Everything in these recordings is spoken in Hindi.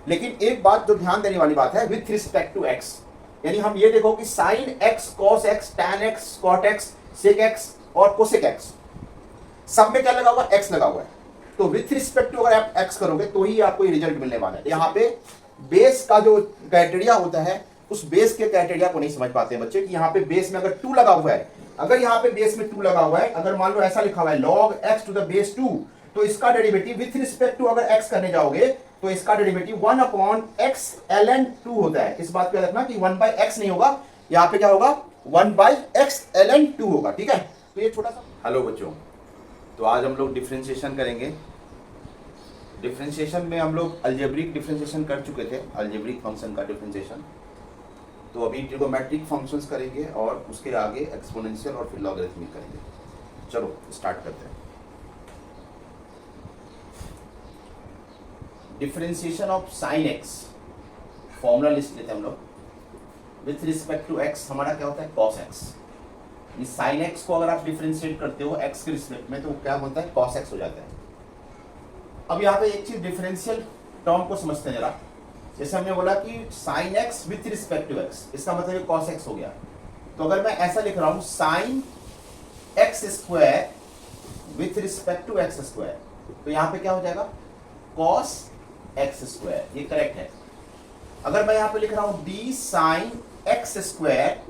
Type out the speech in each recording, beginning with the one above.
लेकिन एक बात जो ध्यान देने वाली बात है, विथ रिस्पेक्ट टू एक्स, यानी हम ये देखो कि sine x, cos x, tan x, cot x, sec x और कोसेक एक्स, सब में क्या लगा हुआ, एक्स लगा हुआ है। तो विथ रिस्पेक्ट टू अगर आप एक्स करोगे तो ही आपको ये रिजल्ट मिलने वाला है। यहाँ पे बेस का जो क्राइटेरिया होता है, उस बेस के क्राइटेरिया को नहीं समझ पाते हैं बच्चे कि यहाँ पे बेस में अगर 2 लगा हुआ है, अगर यहाँ पे बेस में 2 लगा हुआ है, अगर मान लो ऐसा लिखा हुआ है log x to the base 2, तो इसका डेरिवेटिव विथ रिस्पेक्ट टू अगर x करने जाओगे तो इसका डेरिवेटिव 1 अपॉन x ln 2 होता है। इस बात को याद रखना कि 1 बाई x नहीं होगा, यहाँ पे क्या होगा, 1 बाई x ln 2 होगा। ठीक है, तो ये छोटा सा। हेलो बच्चों, तो आज हम लोग डिफरेंशिएशन करेंगे। डिफरेंशिएशन में हम लोग अलजेब्रिक डिफरेंशिएशन कर चुके थे, अलजेब्रिक फंक्शन का डिफरेंशिएशन। तो अभी ट्रिगोमेट्रिक फंक्शंस करेंगे और उसके आगे एक्सपोनेंशियल और फिर लॉगरिथमिक करेंगे। चलो स्टार्ट करते हैं। Differentiation of sine x, formula list लेते हैं हम लोग। विथ रिस्पेक्ट टू एक्स हमारा क्या होता है, कॉस एक्स। इस साइन एक्स को अगर आप डिफरेंशिएट करते हो एक्स के रिस्पेक्ट में तो क्या बनता है, कॉस एक्स हो जाता है। अब यहाँ पे एक चीज डिफरेंशियल टर्म को समझते हैं जरा। जैसे हमने बोला कि sine x with respect to x, इसका मतलब कॉस एक्स हो गया। तो अगर मैं ऐसा लिख रहा हूं sine x square with respect to x square, तो यहाँ पे क्या हो जाएगा, कॉस एक्स स्क्वायर, ये करेक्ट है। अगर मैं यहाँ पे लिख रहा हूं d sine x square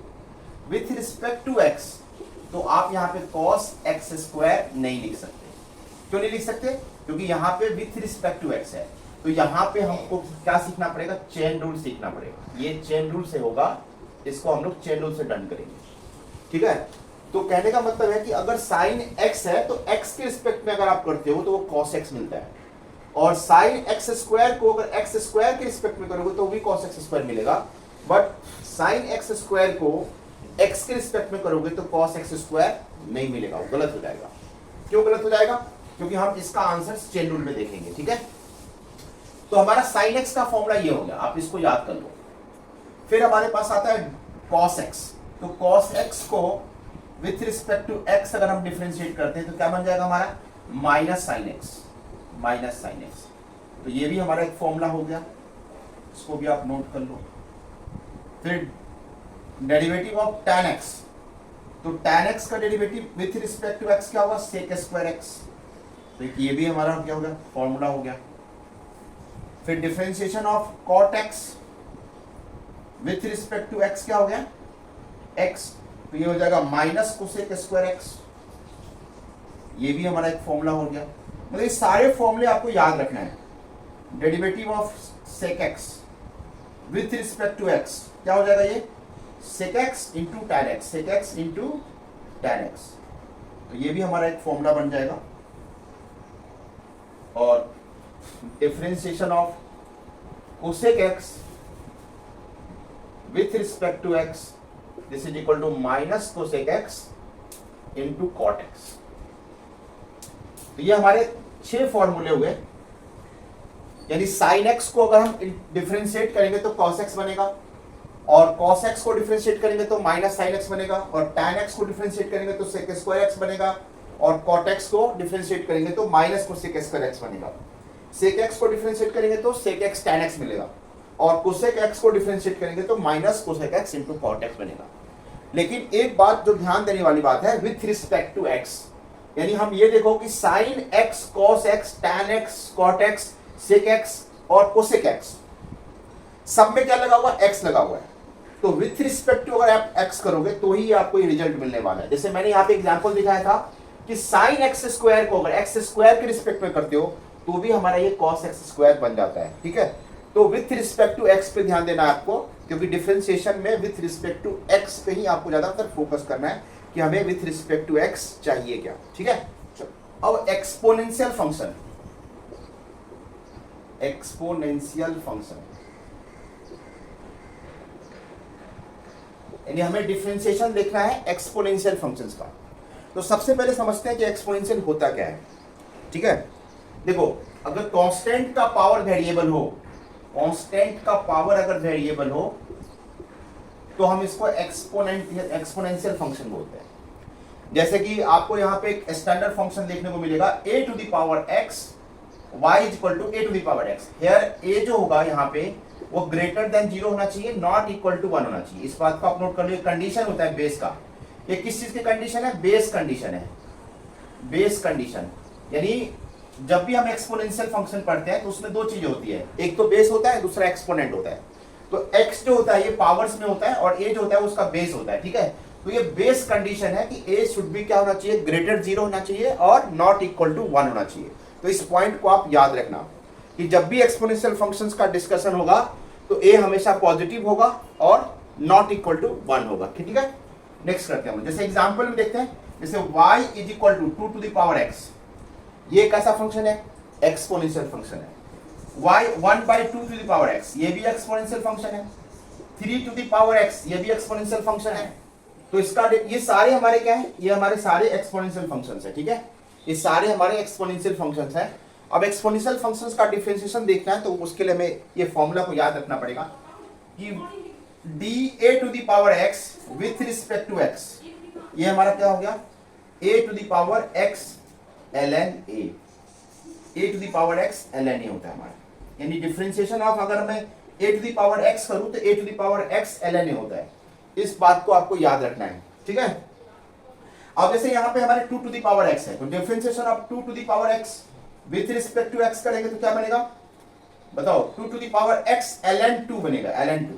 with respect to x, तो आप यहाँ पे कॉस एक्स स्क्वायर नहीं लिख सकते। क्यों नहीं लिख सकते, क्योंकि यहाँ पे विथ रिस्पेक्ट टू एक्स है। तो यहाँ पे हमको क्या सीखना पड़ेगा, चेन रूल सीखना पड़ेगा। ये चेन रूल से होगा, इसको हम लोग चेन रूल से डन करेंगे। ठीक है, तो कहने का मतलब है कि अगर साइन एक्स है तो एक्स के रिस्पेक्ट में अगर आप करते हो तो वो कॉस एक्स मिलता है, और साइन एक्स स्क्वायर को अगर एक्स स्क्वायर के रिस्पेक्ट में करोगे तो भी कॉस एक्स स्क्वायर मिलेगा। बट साइन एक्स स्क्वायर को एक्स के रिस्पेक्ट में करोगे तो कॉस एक्स स्क्वायर नहीं मिलेगा, वो गलत हो जाएगा। क्यों गलत हो जाएगा, क्योंकि हम इसका आंसर चेन रूल में देखेंगे। ठीक है, तो हमारा साइन एक्स का फॉर्मूला ये हो गया, आप इसको याद कर लो। फिर हमारे पास आता है कॉस एक्स। तो कॉस एक्स को विथ रिस्पेक्ट टू एक्स अगर हम डिफरेंशिएट करते हैं तो क्या बन जाएगा हमारा, minus sine x, minus sine x. तो ये भी हमारा एक फॉर्मूला हो गया, इसको भी आप नोट कर लो। फिर डेरिवेटिव ऑफ tan x, तो tan x का derivative with respect to x क्या होगा, सेक स्क्वायर x। तो ये भी हमारा क्या हो गया, फॉर्मूला हो गया। फिर differentiation of cot x with respect to x क्या हो गया, x। तो ये हो जाएगा माइनस कोसेक स्क्वायर x, ये भी हमारा एक फॉर्मूला हो गया। मतलब ये सारे फॉर्मूले आपको याद रखना है। Derivative of sec x with respect to x क्या हो जाएगा, ये sec x into tan x, sec x into tan x. तो ये भी हमारा एक फॉर्मूला बन जाएगा। और differentiation of cosec x with respect to x, this is equal to minus cosec x into cot x. तो ये हमारे 6 फॉर्मूले हुए। यानी साइन एक्स को अगर हम डिफरेंशिएट करेंगे तो कॉस एक्स बनेगा, और cos x को डिफरेंशिएट करेंगे तो माइनस साइन x बनेगा, और tan x को डिफरेंशिएट करेंगे तो sec स्क्वायर x बनेगा, और cot x को डिफरेंशिएट करेंगे तो माइनस कोसेक स्क्वायर x बनेगा। sec x को डिफरेंशिएट करेंगे तो sec x tan x मिलेगा, और कोसेक x को डिफरेंशिएट करेंगे तो minus cosec x into cot x बनेगा। लेकिन एक बात जो ध्यान देने वाली बात है, विथ रिस्पेक्ट टू x, यानी हम ये देखो कि sign x, cos x, tan x, cot x, sec x और कोसेक x, सब में क्या लगा हुआ, x लगा हुआ है। तो विथ रिस्पेक्ट टू अगर आप x करोगे तो ही आपको ये रिजल्ट मिलने वाला है। जैसे मैंने यहाँ पे एग्जांपल दिखाया था कि साइन एक्स स्क्वायर को अगर x स्क्वायर के रिस्पेक्ट में करते हो तो भी हमारा ये cos x स्क्वायर बन जाता है। ठीक है, तो विथ रिस्पेक्ट टू x पे ध्यान देना है आपको, क्योंकि डिफरेंशिएशन में विथ रिस्पेक्ट टू x पे ही आपको ज्यादातर फोकस करना है कि हमें विथ रिस्पेक्ट टू x चाहिए क्या। ठीक है, अब एक्सपोनेंशियल फंक्शन, एक्सपोनेंशियल फंक्शन यानी हमें डिफरेंशिएशन देखना है एक्सपोनेंशियल फंक्शंस का। तो सबसे पहले समझते हैं कि एक्सपोनेंशियल होता क्या है। ठीक है, देखो अगर कांस्टेंट का पावर वेरिएबल हो, कांस्टेंट का पावर अगर वेरिएबल हो तो हम इसको एक्सपोनेंशियल फंक्शन बोलते हैं। जैसे कि आपको यहाँ पे एक स्टैंडर्ड फंक्शन देखने को मिलेगा a to the power x y is equal to a to the power x। Here a जो होगा यहाँ पे वो ग्रेटर देन 0 होना चाहिए, नॉट इक्वल टू 1 होना चाहिए। इस बात को आप नोट कर लो, कंडीशन होता है बेस का। ये किस चीज की कंडीशन है? बेस कंडीशन है। बेस कंडीशन यानी जब भी हम एक्सपोनेंशियल फंक्शन पढ़ते हैं तो उसमें दो चीजें होती है, एक तो बेस होता है, दूसरा एक्सपोनेंट होता है। तो x जो होता है ये पावर्स में होता है और a जो होता है उसका बेस होता है, ठीक है। तो ये बेस कंडीशन है कि a शुड बी क्या होना चाहिए? ग्रेटर 0 होना चाहिए और नॉट इक्वल टू 1 होना चाहिए। तो इस पॉइंट को आप याद रखना कि जब भी एक्सपोनेंशियल फंक्शंस का डिस्कशन होगा तो a हमेशा पॉजिटिव होगा और नॉट इक्वल टू 1 होगा, ठीक है। नेक्स्ट करते हैं, जैसे एग्जांपल में देखते हैं, जैसे y is equal to 2 to the power x। ये कैसा फंक्शन है? एक्सपोनेंशियल फंक्शन है। y 1/2 to the power x, ये भी एक्सपोनेंशियल फंक्शन है। 3 टू द पावर x, ये भी एक्सपोनेंशियल फंक्शन है। तो इसका ये सारे हमारे क्या है? ये हमारे सारे एक्सपोनेंशियल फंक्शंस है, ठीक है। ये सारे हमारे एक्सपोनेंशियल फंक्शंस हैं। अब एक्सपोनेंशियल फंक्शंस का डिफरेंशिएशन देखना है तो उसके लिए हमें ये फॉर्मूला को याद रखना पड़ेगा कि dA to the power x with respect to x, ये हमारा क्या हो गया? a to the power x ln a, a to the power x ln a होता है हमारा। यानी डिफरेंशिएशन ऑफ अगर मैं a to the power x करूं तो a to the power x ln a होता है। इस बात को आपको याद रखना है, ठीक है। अब जैसे यहाँ पे हमारे 2 टू द पावर x है तो differentiation of 2 to the power x with respect to x करेंगे तो क्या बनेगा? बताओ, 2 to the power x ln 2 बनेगा, ln 2।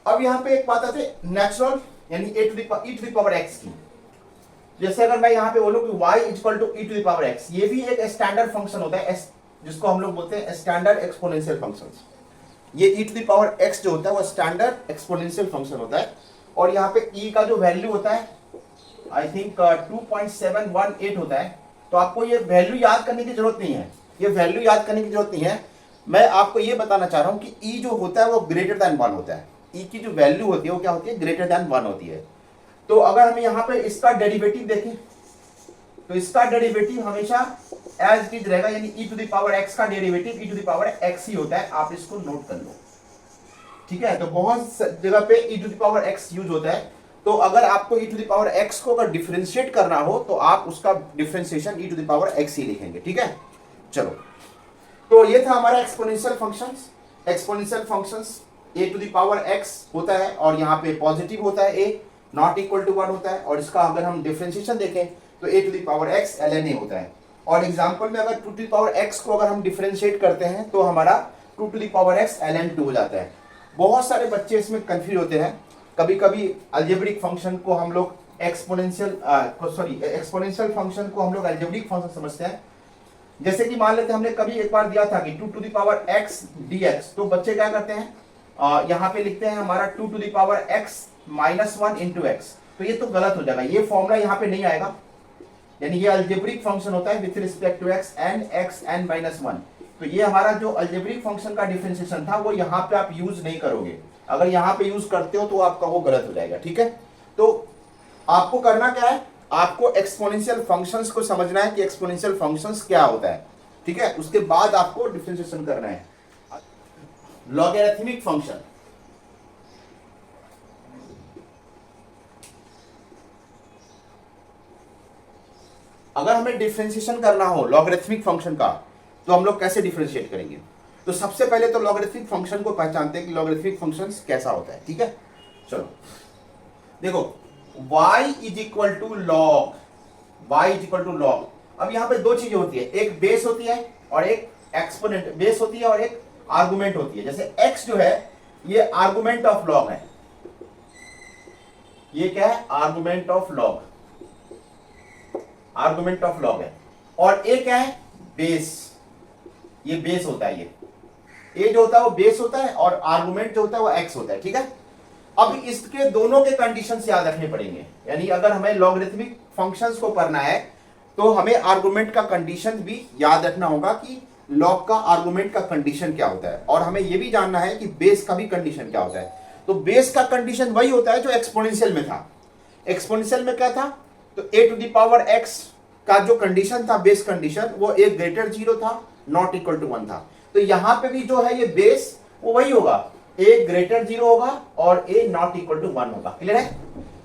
अब यहाँ पे एक बात आती है नेचुरल यानी e to the power x की। जैसे अगर मैं यहाँ पे बोलूं कि y equal to e to the power x, ये भी एक स्टैंडर्ड फंक्शन होता है जिसको हम लोग बोलते हैं स्टैंडर्ड एक्सपोनेंशियल फंक्शंस। ये e to the power x जो होता है वो स्टैंडर्ड एक्सपोनेंशियल फंक्शन होता है और यहाँ पे e का जो वैल्यू होता है आई थिंक 2.718 होता है। तो आपको ये वैल्यू याद करने की जरूरत नहीं है, ये वैल्यू याद करने की जरूरत नहीं है। मैं आपको ये बताना चाह रहा हूँ कि e जो होता है वो ग्रेटर देन 1 होता है। e की जो वैल्यू होती है वो क्या होती है? ग्रेटर देन 1 होती है। तो अगर हम यहाँ पे इसका डेरिवेटिव देखें तो इसका डेरिवेटिव हमेशा एज इट इज रहेगा, यानी e to the power x का derivative e to the power x ही होता है। आप इसको नोट कर लो, ठीक है। तो बहुत जगह पे e to the power x use होता है। तो अगर आपको e to the power x को अगर डिफरेंशिएट करना हो तो आप उसका differentiation e to the power x ही लिखेंगे, ठीक है। चलो, तो ये था हमारा exponential functions. Exponential functions a to the power x होता है और यहाँ पे पॉजिटिव होता है, a नॉट इक्वल टू 1 होता है। और इसका अगर हम डिफरेंशिएशन देखें तो a to the power x ln a होता है। और एग्जांपल में अगर 2 टू द पावर x को अगर हम डिफरेंशिएट करते हैं तो हमारा 2 to the power x ln 2 हो जाता है। बहुत सारे बच्चे इसमें कंफ्यूज होते हैं। कभी कभी अलजेब्रिक फंक्शन को हम लोग एक्सपोनेंशियल फंक्शन को हम लोग अलजेब्रिक फंक्शन समझते हैं। जैसे कि मान लेते हैं हमने कभी एक बार दिया था कि 2 to the power x dx, तो बच्चे क्या करते हैं यहाँ पे लिखते हैं हमारा 2 to the power x -1 into x। तो ये तो गलत हो जाएगा, ये फॉर्मूला यहाँ पे नहीं आएगा। यानी ये अलजेब्रिक फंक्शन होता है with respect to x n -1। तो ये हमारा जो अलजेब्रिक फंक्शन का डिफरेंशिएशन था वो यहाँ पे आप यूज नहीं करोगे। अगर यहाँ पे यूज करते हो तो आपका वो गलत हो जाएगा, ठीक है। तो आपको करना क्या है? आपको एक्सपोनेंशियल फंक्शंस को समझना है कि एक्सपोनेंशियल फंक्शंस क्या होता है, ठीक है। उसके बाद आपको डिफरेंशिएशन करना है। लॉगरिथमिक फंक्शन, अगर हमें डिफरेंशिएशन करना हो लॉगरिथमिक फंक्शन का तो हम लोग कैसे डिफरेंशिएट करेंगे? तो सबसे पहले तो लॉगरिथमिक फंक्शन को पहचानते हैं कि लॉगरिथमिक फंक्शन कैसा होता है, ठीक है। चलो देखो, y is equal to log, y is equal to log. अब यहाँ पे दो चीजें होती है, एक बेस होती है और एक एक्सपोनेंट। बेस होती है और एक आर्गुमेंट होती है। जैसे x जो है ये आर्गुमेंट ऑफ लॉग है, ये क्या है? Argument of log, argument of log है। और a क्या है? बेस, ये बेस होता है। ये a जो होता है वो बेस होता है और आर्गुमेंट जो होता है वो x होता है, ठीक है। अब इसके दोनों के कंडीशंस याद रखने पड़ेंगे। यानी अगर हमें लॉगरिथमिक फंक्शंस को पढ़ना है तो हमें आर्गुमेंट का कंडीशन भी याद रखना होगा कि लॉग का आर्गुमेंट का कंडीशन क्या होता है। और हमें यह भी जानना है कि बेस का भी कंडीशन क्या होता है। तो बेस का कंडीशन वही होता है जो एक्सपोनेंशियल में था। एक्सपोनेंशियल में क्या था? तो a to the power x का जो कंडीशन था, बेस कंडीशन, वो a ग्रेटर 0 था, नॉट इक्वल टू 1 था। तो यहां पे भी जो है ये बेस वो वही होगा, a ग्रेटर 0 होगा और a नॉट इक्वल टू 1 होगा। क्लियर है?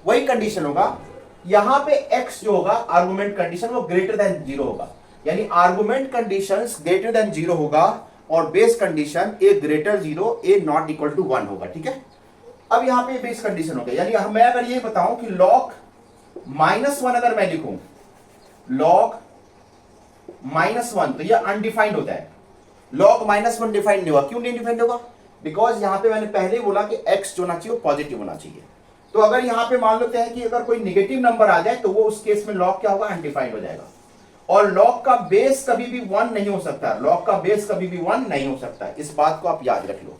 वही कंडीशन होगा। यहां पे x जो होगा आर्गुमेंट कंडीशन वो ग्रेटर देन 0 होगा। यानी आर्गुमेंट कंडीशंस ग्रेटर देन 0 होगा और base condition a greater 0 a not equal to 1 होगा। ठीक है, अब यहां पे बेस कंडीशन हो गया, यानी मैं अगर ये बताऊं कि log -1 अगर मैं लिखूं log -1 तो ये अनडिफाइंड होता है। log -1 डिफाइंड नहीं होगा, क्यों नहीं डिफाइंड होगा? बिकॉज यहां पे मैंने पहले ही बोला कि x जो होना चाहिए वो पॉजिटिव होना चाहिए। तो अगर यहां पे मान लेते हैं कि अगर कोई नेगेटिव नंबर आ जाए तो वो उस केस में log क्या होगा? अनडिफाइंड हो जाएगा। और log का बेस कभी भी 1 नहीं हो सकता, log का बेस कभी भी 1 नहीं हो सकता, इस बात को आप याद रख लो।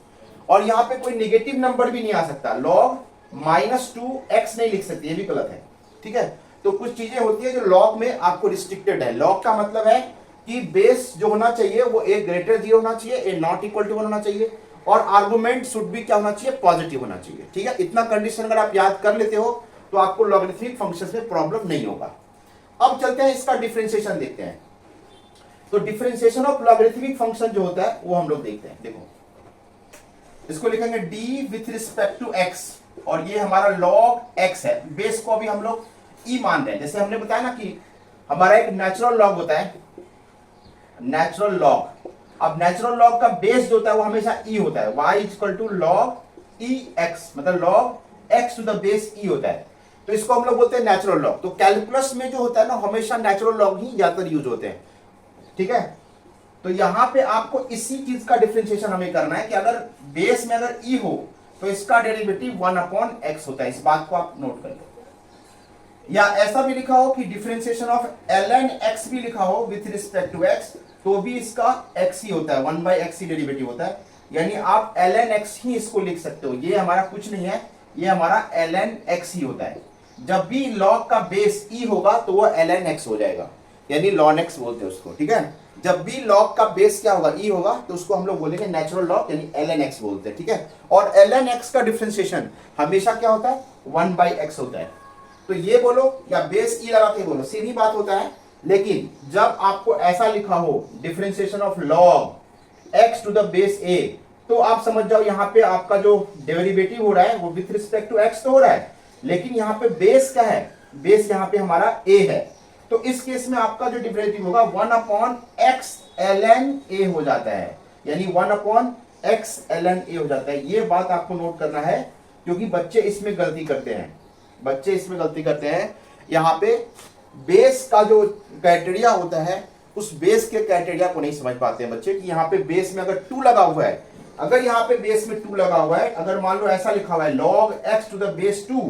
और यहां पे कोई नेगेटिव नंबर भी नहीं आ सकता, log -2x नहीं लिख सकते, ये भी गलत है। ठीक है, तो कुछ चीजें होती है जो log में आपको रिस्ट्रिक्टेड है। log का मतलब है कि बेस जो होना चाहिए वो a ग्रेटर 0 होना चाहिए, a नॉट इक्वल टू 1 होना चाहिए, और आर्गुमेंट शुड भी क्या होना चाहिए? पॉजिटिव होना चाहिए। ठीक है, इतना कंडीशन अगर आप याद कर लेते हो तो आपको लॉगरिथमिक फंक्शंस में प्रॉब्लम नहीं होगा। अब चलते हैं इसका डिफरेंशिएशन देखते हैं। तो डिफरेंशिएशन ऑफ लॉगरिथमिक फंक्शन जो होता है वो हम लोग देखते हैं। देखो, इसको लिखेंगे d with respect to x, और ये हमारा log x है। बेस को अभी हम लोग e मान रहे हैं। जैसे हमने बताया ना कि हमारा एक नेचुरल लॉग होता है, नेचुरल लॉग। अब नेचुरल लॉग का बेस जो होता है वो हमेशा e होता है, y equal to log e x, मतलब log x to the base e होता है। तो इसको हम लोग बोलते हैं नेचुरल लॉग। तो कैलकुलस में जो होता है ना, हमेशा नेचुरल लॉग ही ज्यादातर यूज होते हैं। ठीक है, तो यहां पे आपको इसी चीज का डिफरेंशिएशन हमें करना है कि अगर बेस में अगर e हो तो इसका डेरिवेटिव 1/x होता है। इस बात को आप नोट कर लो। या ऐसा भी लिखा हो कि डिफरेंशिएशन ऑफ ln x भी लिखा हो विथ रिस्पेक्ट टू x, तो भी इसका x ही होता है, 1/x ही डेरिवेटिव होता है। यानी आप ln x ही इसको लिख सकते हो। ये हमारा कुछ नहीं है, ये हमारा ln x ही होता है। जब भी log का बेस e होगा तो वो ln x हो जाएगा, यानी ln x बोलते हैं उसको। ठीक है, जब भी log का बेस क्या होगा? e होगा, तो उसको हम लोग बोलेंगे नेचुरल लॉग, यानी ln x बोलते हैं। ठीक है, और ln x का डिफरेंशिएशन हमेशा क्या होता है? 1/x होता है। तो ये बोलो या बेस e लगा के बोलो, सीधी बात होता है। लेकिन जब आपको ऐसा लिखा हो differentiation of log x to the base a, तो आप समझ जाओ यहां पे आपका जो डेरिवेटिव हो रहा है वो विथ रिस्पेक्ट टू x तो हो रहा है, लेकिन यहां पे बेस क्या है? बेस यहां पे हमारा a है। तो इस केस में आपका जो डेरिवेटिव होगा 1/x ln a हो जाता है, यानी 1/x ln a हो जाता है। ये बात आपको नोट करना है, क्योंकि बच्चे इसमें गलती करते हैं। बच्चे इसमें गलती करते हैं, यहाँ पे बेस का जो क्राइटेरिया होता है उस बेस के क्राइटेरिया को नहीं समझ पाते हैं बच्चे, कि यहाँ पे बेस में अगर 2 लगा हुआ है, अगर यहाँ पे बेस में 2 लगा हुआ है, अगर मान लो ऐसा लिखा हुआ है log x to the base 2,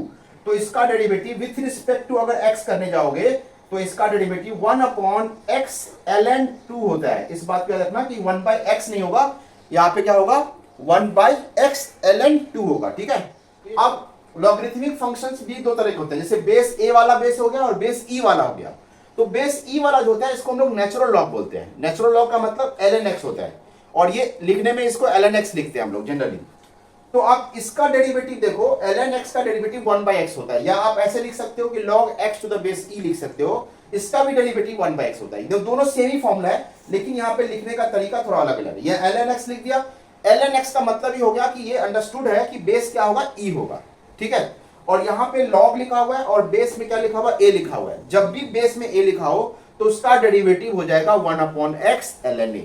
तो इसका डेरिवेटिव विथ रिस्पेक्ट टू अगर x करने जाओगे तो इसका डेरिवेटिव 1/x ln 2 होता है। इस बात को याद रखना कि 1/x नहीं होगा, यहाँ पे क्या होगा? 1/x ln 2 होगा। ठीक है, अब लॉगरिथमिक फंक्शंस भी दो तरह के होते हैं, जैसे बेस a वाला बेस हो गया और बेस e वाला हो गया। तो बेस e वाला जो होता है इसको हम लोग नेचुरल लॉग बोलते हैं। नेचुरल लॉग का मतलब ln x होता है, और ये लिखने में इसको ln x लिखते हैं हम लोग जनरली। तो आप इसका डेरिवेटिव देखो, ln x का डेरिवेटिव 1/x होता है, या आप ऐसे लिख सकते हो कि log x to the base e लिख सकते हो, इसका भी डेरिवेटिव 1/x होता है। दोनों सेम ही फॉर्मूला है, लेकिन यहाँ पे लिखने का तरीका थोड़ा अलग अलग है। ये ln x लिख दिया, ln x का मतलब ही हो गया कि ये अंडरस्टूड है कि बेस क्या होगा? e होगा। ठीक है, और यहाँ पे log लिखा हुआ है और बेस में क्या लिखा हुआ? a लिखा हुआ है। जब भी बेस में a लिखा हो तो उसका डेरिवेटिव हो जाएगा 1/x ln a।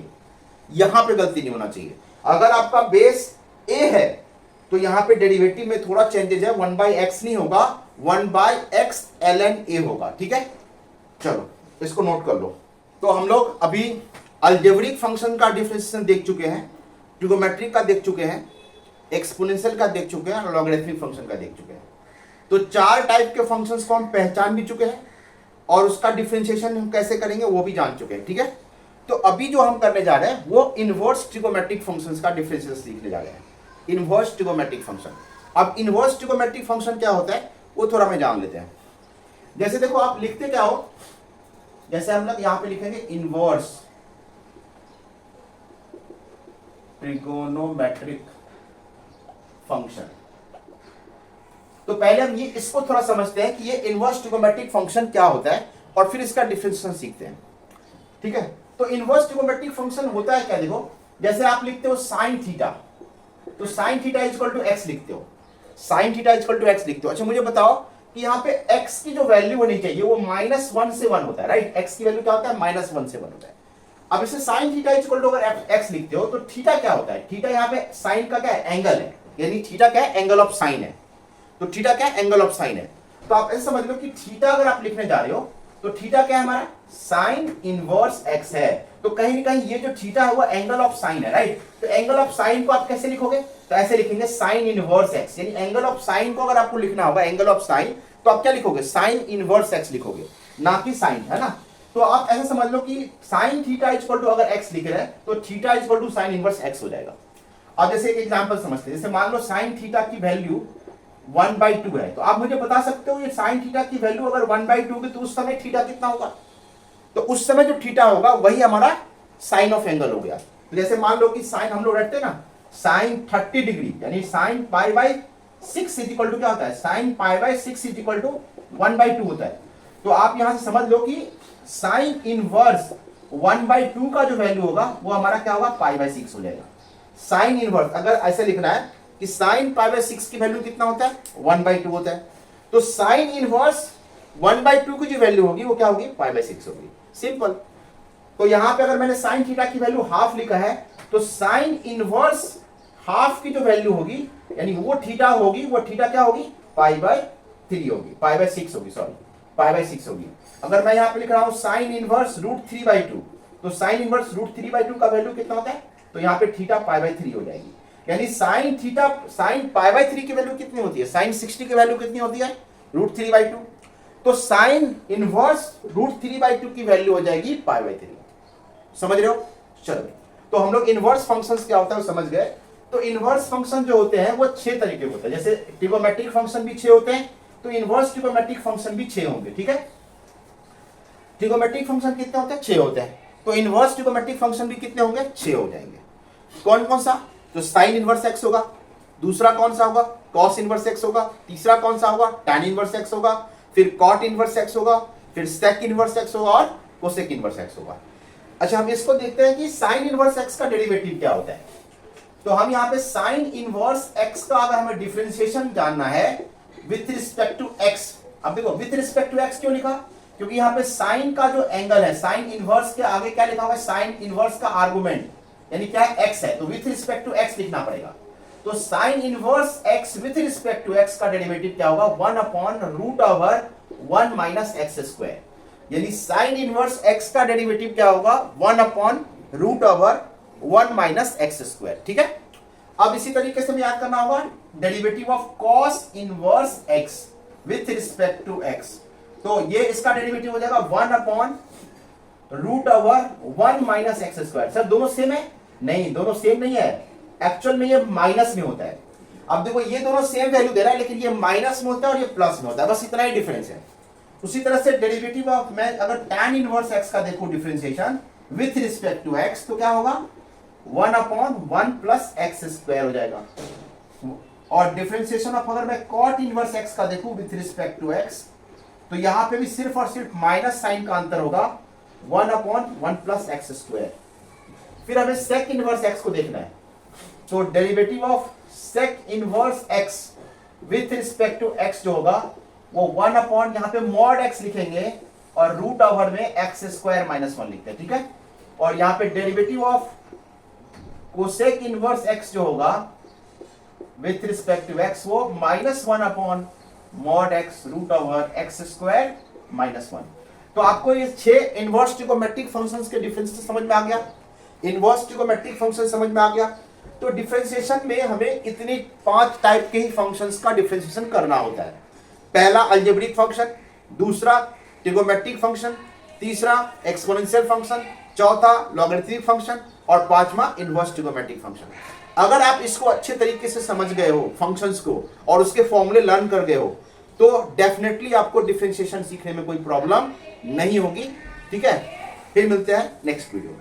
यहां पे गलती नहीं होना चाहिए। अगर आपका बेस a है तो यहां पे डेरिवेटिव में थोड़ा चेंजेज है, 1/x नहीं होगा, 1/x ln a होगा। ठीक है, चलो इसको नोट कर लो। तो हम लोग अभी अलजेब्रिक फंक्शन का डिफरेंशिएशन देख चुके हैं, ट्रिगोमेट्रिक का देख चुके हैं, एक्सपोनेंशियल का देख चुके हैं और लॉगरिथमिक फंक्शन का देख चुके हैं। तो 4 टाइप के फंक्शंस को हम पहचान भी चुके हैं और उसका डिफरेंशिएशन हम कैसे करेंगे वो भी जान चुके हैं। ठीक है, तो अभी जो हम करने जा रहे हैं वो इनवर्स ट्रिगोमेट्रिक फंक्शंस का डिफरेंशिएशन सीखने जा रहे हैं। Inverse trigonometric function. अब इनवर्स ट्रिगोमेट्रिक फंक्शन क्या होता है वो थोड़ा मैं जान लेते हैं। जैसे देखो, आप लिखते क्या हो, जैसे हम लोग यहां पे लिखेंगे इनवर्स ट्रिगोनोमेट्रिक फंक्शन। तो पहले हम ये इसको थोड़ा समझते हैं कि ये इनवर्स ट्रिगोमेट्रिक फंक्शन क्या होता है और फिर इसका डिफरेंशिएशन सीखते हैं। ठीक है, तो इनवर्स ट्रिगोमेट्रिक फंक्शन होता है क्या? देखो, जैसे आप लिखते हो साइन थीटा, तो sine theta equal to x लिखते हो, sine theta equal to x लिखते हो। अच्छा मुझे बताओ कि यहाँ पे x की जो वैल्यू होनी चाहिए वो -1 से 1 होता है, राइट। x की वैल्यू क्या होता है, -1 से 1 होता है। अब इसे sin थीटा इक्वल टू अगर x लिखते हो तो थीटा क्या होता है, थीटा यहाँ पे साइन का क्या है, एंगल है, यानी थीटा क्या है, एंगल ऑफ साइन है। तो थीटा क्या है, एंगल ऑफ साइन है। तो आप ऐसे समझ लो कि थीटा अगर आप लिखने जा रहे हो तो थीटा क्या है हमारा, साइन इनवर्स x है। तो कहीं ना कहीं ये जो थीटा है वो एंगल ऑफ साइन है, राइट। तो एंगल ऑफ साइन को आप कैसे लिखोगे, तो ऐसे लिखेंगे साइन इनवर्स x, यानी एंगल ऑफ साइन को अगर आपको लिखना होगा एंगल ऑफ साइन, तो आप क्या लिखोगे, साइन इनवर्स x लिखोगे, ना कि साइन, है ना। तो आप ऐसे समझ लो कि साइन थीटा इक्वल टू अगर x लिख रहे हैं तो theta equal to sine inverse x हो जाएगा। अब जैसे एक एग्जांपल समझते हैं, जैसे मान लो साइन थीटा की वैल्यू 1/2 है, तो आप मुझे बता सकते हो ये साइन थीटा की वैल्यू अगर 1/2 की तो उस समय थीटा कितना होगा, तो उस समय जो थीटा होगा वही हमारा साइन ऑफ एंगल हो गया। तो जैसे मान लो कि साइन हम लोग रखते हैं ना, साइन 30 डिग्री यानी साइन π/6 इक्वल टू क्या होता है, साइन π/6 इक्वल टू 1/2 होता है। तो आप यहां से समझ लो कि साइन इनवर्स 1/2 का जो वैल्यू होगा वो हमारा क्या होगा, π/6 हो जाएगा। साइन इनवर्स अगर ऐसे लिखना है कि साइन π/6 की वैल्यू कितना होता है, 1/2 होता है। तो साइन इनवर्स 1/2 की जो वैल्यू होगी वो क्या होगी, π/6 होगी, सिंपल। तो यहां पे अगर मैंने साइन थीटा की वैल्यू हाफ लिखा है तो साइन इनवर्स हाफ की जो वैल्यू होगी यानी वो थीटा होगी, वो थीटा क्या होगी, π/3 होगी, π/6 होगी, सॉरी π/6 होगी। अगर मैं यहां पे लिख रहा हूं साइन इनवर्स √3/2, तो साइन इनवर्स √3/2 का वैल्यू कितना होता है, तो यहां पे थीटा π/3 हो जाएगी। यानी साइन थीटा, साइन π/3 की वैल्यू कितनी होती है, साइन 60 की वैल्यू कितनी होती है, √3/2। तो साइन इनवर्स √3/2 की वैल्यू हो जाएगी π/3। समझ रहे हो, चलो। तो हम लोग इनवर्स फंक्शंस क्या होता है वो समझ गए। तो इनवर्स फंक्शन जो होते हैं वो 6 तरीके के होते हैं, जैसे ट्रिगोमेट्रिक फंक्शन भी 6 होते हैं, तो इनवर्स ट्रिगोमेट्रिक फंक्शन भी 6 होंगे, ठीक है। ट्रिगोमेट्रिक फंक्शन कितने होते हैं, 6 होते हैं। तो इनवर्स ट्रिगोमेट्रिक फंक्शन भी कितने होंगे, 6 हो जाएंगे। कौन कौन सा, तो साइन इनवर्स x होगा, दूसरा कौन सा होगा, कॉस इनवर्स x होगा, तीसरा कौन सा होगा, टैन इनवर्स x होगा, फिर कॉट इनवर्स x होगा, फिर सेक इनवर्स x होगा और कोसेक इनवर्स x होगा। अच्छा, हम इसको देखते हैं कि साइन इनवर्स x का डेरिवेटिव क्या होता है। तो हम यहाँ पे साइन इनवर्स x का अगर हमें डिफरेंशिएशन जानना है विथ रिस्पेक्ट टू x, अब देखो विथ रिस्पेक्ट टू x क्यों लिखा, क्योंकि यहाँ पे साइन का जो एंगल है, साइन इनवर्स के आगे क्या लिखा हुआ है, साइन इनवर्स का आर्गुमेंट यानी क्या है, x है, तो विथ रिस्पेक्ट टू x लिखना पड़ेगा। तो sine inverse x with respect to x का डेरिवेटिव क्या होगा, 1/√1 माइनस एक्स स्क्वायर, यानी साइन इनवर्स x का डेरिवेटिव क्या होगा, 1/√1 माइनस एक्स स्क्वायर, ठीक है। अब इसी तरीके से हमें याद करना होगा derivative of cos inverse x with respect to x, तो ये इसका डेरिवेटिव हो जाएगा 1/√1 माइनस एक्स स्क्वायर। सर दोनों सेम है, नहीं दोनों सेम नहीं है, एक्चुअल में ये माइनस में होता है। अब देखो ये दोनों सेम वैल्यू दे रहा है लेकिन ये माइनस में होता है और ये प्लस में होता है, बस इतना ही डिफरेंस है। उसी तरह से डेरिवेटिव ऑफ, मैं अगर tan इनवर्स x का देखूं differentiation with respect to x, तो क्या होगा, 1/1 प्लस एक्स स्क्वायर हो जाएगा। और डिफरेंशिएशन ऑफ अगर मैं cot इनवर्स x का देखूं विथ रिस्पेक्ट टू x, तो यहां पे भी सिर्फ और सिर्फ माइनस साइन का अंतर होगा, 1/1 प्लस एक्स स्क्वायर। फिर हमें सेक इनवर्स x को देखना है, तो derivative of sec inverse x with respect to x जो होगा वो 1/, यहां पे मॉड x लिखेंगे और रूट ओवर में एक्स स्क्वायर माइनस 1 लिखते हैं, ठीक है। और यहां पे derivative of cosec inverse x जो होगा विथ रिस्पेक्ट टू x वो -1/mod x root over x square minus 1। तो आपको ये 6 इनवर्स ट्रिगोमेट्रिक फंक्शंस के डिफरेंस समझ में आ गया, इनवर्स ट्रिगोमेट्रिक फंक्शन समझ में आ गया। तो डिफरेंशिएशन में हमें इतनी 5 टाइप के ही फंक्शंस का डिफरेंशिएशन करना होता है। पहला अलजेब्रिक फंक्शन, दूसरा ट्रिगोमेट्रिक फंक्शन, तीसरा एक्सपोनेंशियल फंक्शन, चौथा लॉगरिथमिक फंक्शन और पांचवा इनवर्स ट्रिगोमेट्रिक फंक्शन। अगर आप इसको अच्छे तरीके से समझ गए हो फंक्शंस को और उसके फॉर्मूले लर्न कर गए हो तो डेफिनेटली आपको डिफरेंशिएशन सीखने में कोई प्रॉब्लम नहीं होगी, ठीक है। फिर मिलते हैं नेक्स्ट वीडियो में।